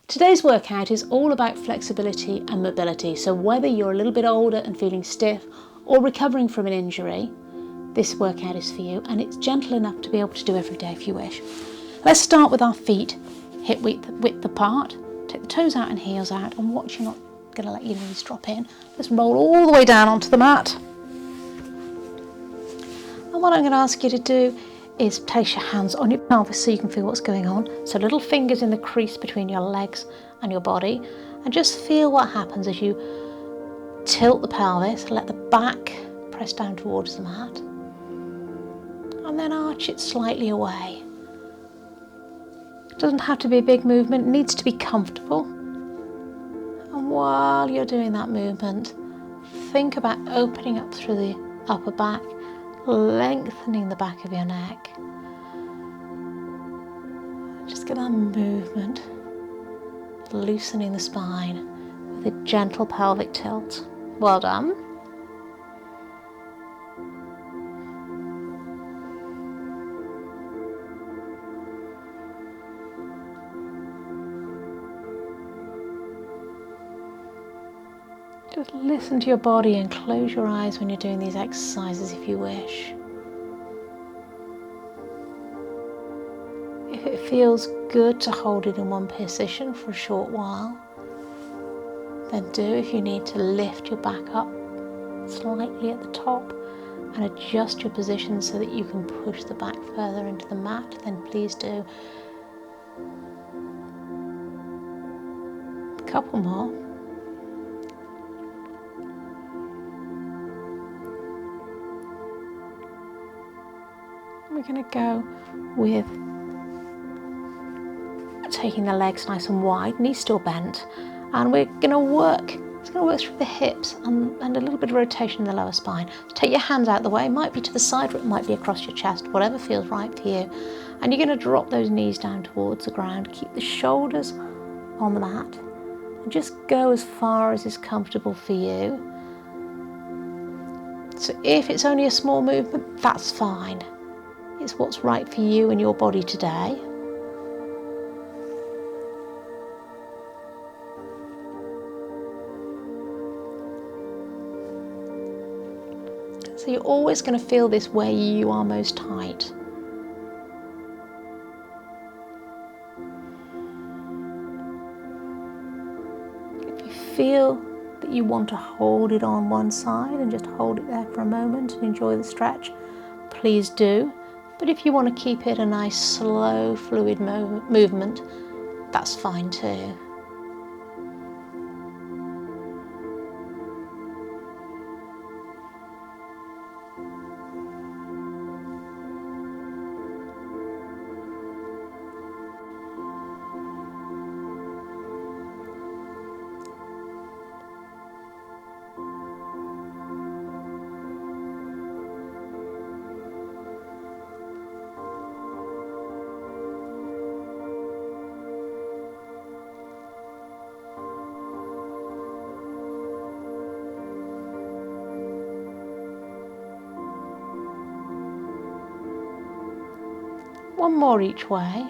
Today's workout is all about flexibility and mobility, so whether you're a little bit older and feeling stiff or recovering from an injury, this workout is for you, and it's gentle enough to be able to do every day if you wish. Let's start with our feet hip width apart. Take the toes out and heels out, and watch you're not going to let your knees drop in. Let's roll all the way down onto the mat. And what I'm going to ask you to do is place your hands on your pelvis so you can feel what's going on. So little fingers in the crease between your legs and your body, and just feel what happens as you tilt the pelvis, let the back press down towards the mat, and then arch it slightly away. It doesn't have to be a big movement, it needs to be comfortable. And while you're doing that movement, think about opening up through the upper back, lengthening the back of your neck. Just get that movement, loosening the spine with a gentle pelvic tilt. Well done. Just listen to your body and close your eyes when you're doing these exercises if you wish. If it feels good to hold it in one position for a short while, then do. If you need to lift your back up slightly at the top and adjust your position so that you can push the back further into the mat, then please do. A couple more. We're going to go with taking the legs nice and wide, knees still bent, and we're going to work. It's going to work through the hips and a little bit of rotation in the lower spine. So take your hands out the way. It might be to the side or it might be across your chest, whatever feels right for you. And you're going to drop those knees down towards the ground. Keep the shoulders on the mat and just go as far as is comfortable for you. So if it's only a small movement, that's fine. It's what's right for you and your body today. So you're always going to feel this where you are most tight. If you feel that you want to hold it on one side and just hold it there for a moment and enjoy the stretch, please do. But if you want to keep it a nice slow fluid movement, that's fine too. One more each way.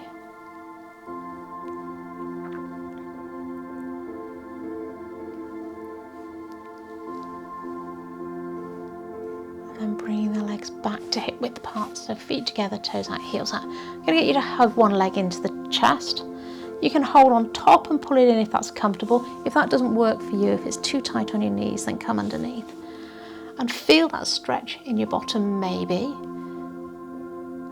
And then bringing the legs back to hip width apart, so feet together, toes out, heels out. I'm going to get you to hug one leg into the chest. You can hold on top and pull it in if that's comfortable. If that doesn't work for you, if it's too tight on your knees, then come underneath. And feel that stretch in your bottom maybe.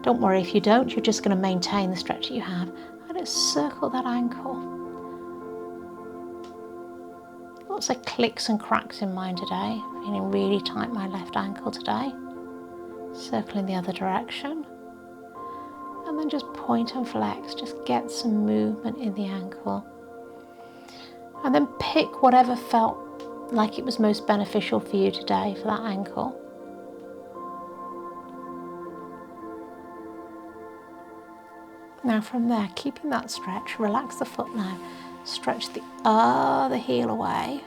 Don't worry if you don't, you're just going to maintain the stretch that you have. And just circle that ankle. Lots of clicks and cracks in mine today. Feeling really tight my left ankle today. Circling the other direction. And then just point and flex. Just get some movement in the ankle. And then pick whatever felt like it was most beneficial for you today for that ankle. Now from there, keeping that stretch, relax the foot now. Stretch the other heel away.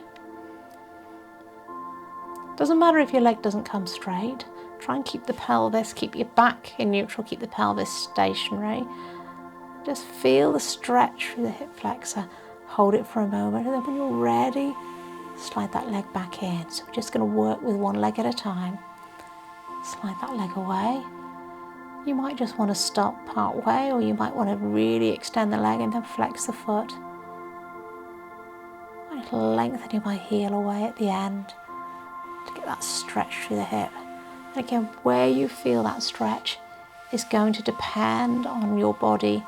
Doesn't matter if your leg doesn't come straight. Try and keep the pelvis, keep your back in neutral, keep the pelvis stationary. Just feel the stretch through the hip flexor Hold it for a moment, and then when you're ready, slide that leg back in. So we're just going to work with one leg at a time. Slide that leg away. You might just want to stop part way, or you might want to really extend the leg and then flex the foot. I'm lengthening my heel away at the end to get that stretch through the hip. And again, where you feel that stretch is going to depend on your body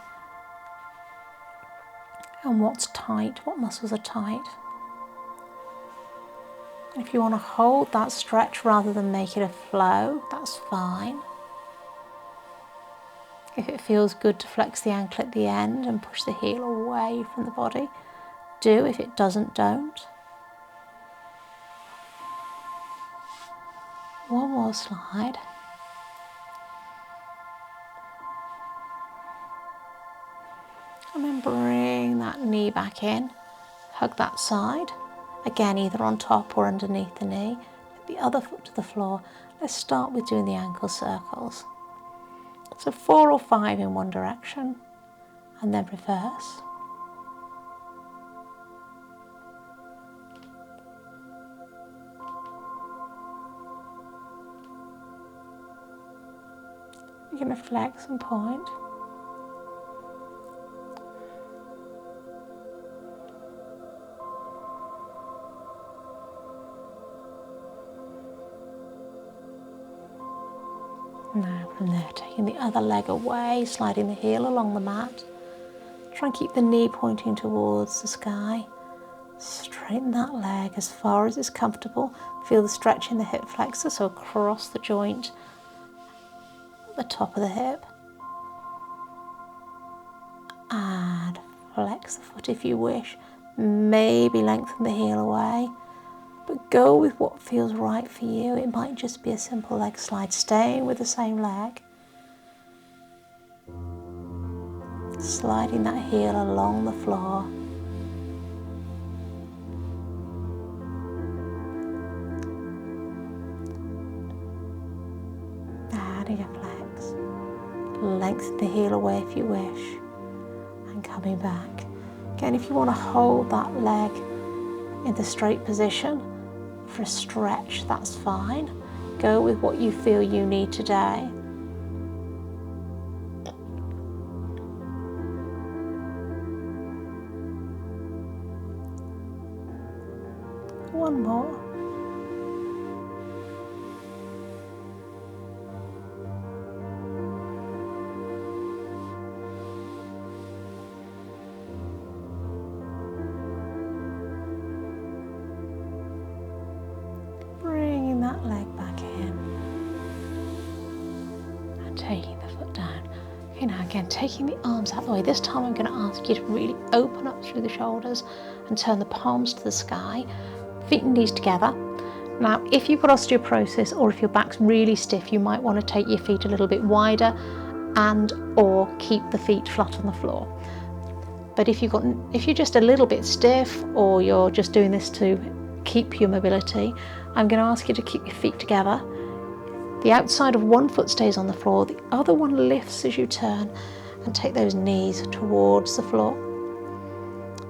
and what's tight, what muscles are tight. If you want to hold that stretch rather than make it a flow, that's fine. If it feels good to flex the ankle at the end and push the heel away from the body, do. If it doesn't, don't. One more slide. And then bring that knee back in. Hug that side. Again, either on top or underneath the knee. Put the other foot to the floor. Let's start with doing the ankle circles. So 4 or 5 in one direction, and then reverse. You're going to flex and point. Now from there, taking the other leg away, sliding the heel along the mat. Try and keep the knee pointing towards the sky. Straighten that leg as far as it's comfortable. Feel the stretch in the hip flexor, so across the joint at the top of the hip. And flex the foot if you wish. Maybe lengthen the heel away. But go with what feels right for you. It might just be a simple leg slide, staying with the same leg. Sliding that heel along the floor. Adding a flex. Lengthen the heel away if you wish. And coming back. Again, if you want to hold that leg in the straight position for a stretch, that's fine. Go with what you feel you need today. One more. Bringing that leg back in and taking the foot down. Okay, now again, taking the arms out of the way. This time I'm going to ask you to really open up through the shoulders and turn the palms to the sky. Feet and knees together. Now, if you've got osteoporosis or if your back's really stiff, you might want to take your feet a little bit wider and or keep the feet flat on the floor. But if you're just a little bit stiff or you're just doing this to keep your mobility, I'm going to ask you to keep your feet together. The outside of one foot stays on the floor, the other one lifts as you turn, and take those knees towards the floor.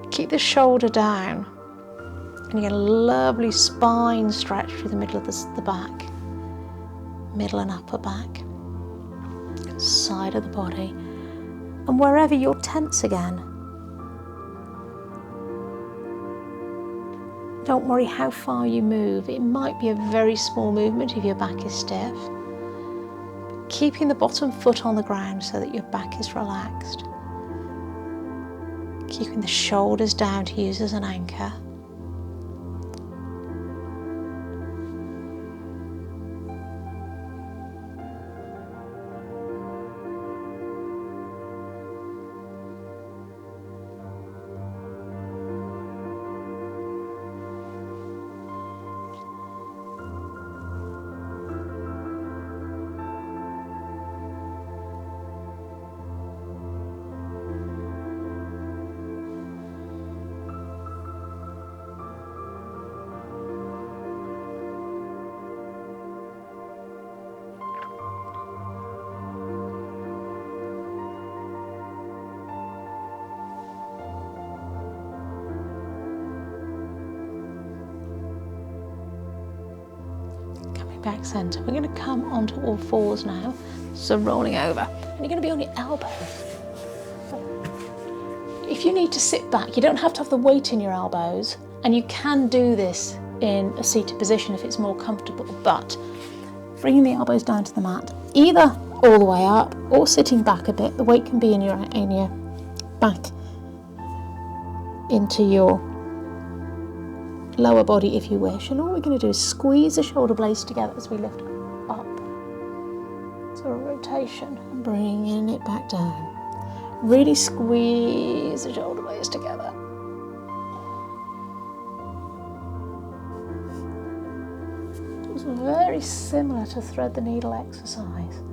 Keep the shoulder down. And you get a lovely spine stretch through the middle of the back, middle and upper back, side of the body. And wherever you're tense again, don't worry how far you move. It might be a very small movement if your back is stiff. But keeping the bottom foot on the ground so that your back is relaxed. Keeping the shoulders down to use as an anchor. back centre. We're going to come onto all fours now, so rolling over. And you're going to be on your elbows. If you need to sit back, you don't have to have the weight in your elbows, and you can do this in a seated position if it's more comfortable, but bringing the elbows down to the mat, either all the way up or sitting back a bit. The weight can be in your back into your lower body if you wish. And all we're going to do is squeeze the shoulder blades together as we lift up. So a rotation and bringing it back down. Really squeeze the shoulder blades together. It's very similar to thread the needle exercise.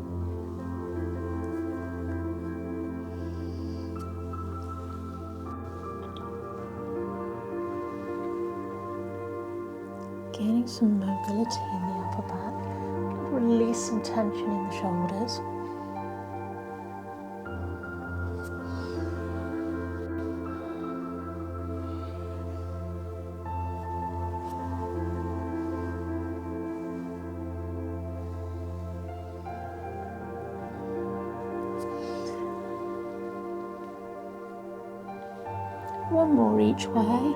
Gaining some mobility in the upper back. Release some tension in the shoulders. One more each way.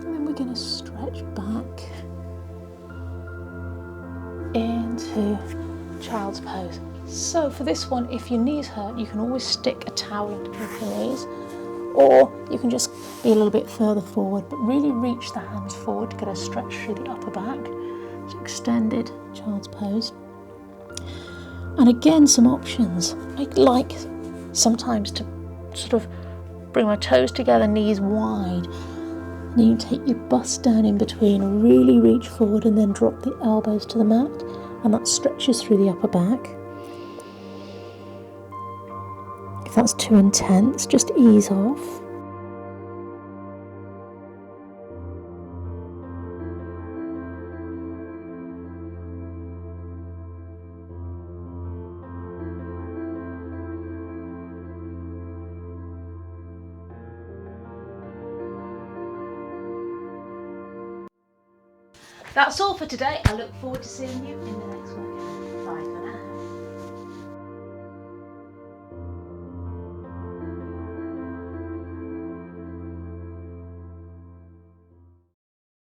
And then we're going to stretch back into child's pose. So for this one, if your knees hurt, you can always stick a towel underneath your knees, or you can just be a little bit further forward, but really reach the hands forward to get a stretch through the upper back. So extended child's pose. And again, some options. I like sometimes to sort of bring my toes together, knees wide. And then you take your bust down in between, really reach forward and then drop the elbows to the mat. And that stretches through the upper back. If that's too intense, just ease off. That's all for today. I look forward to seeing you in the next one.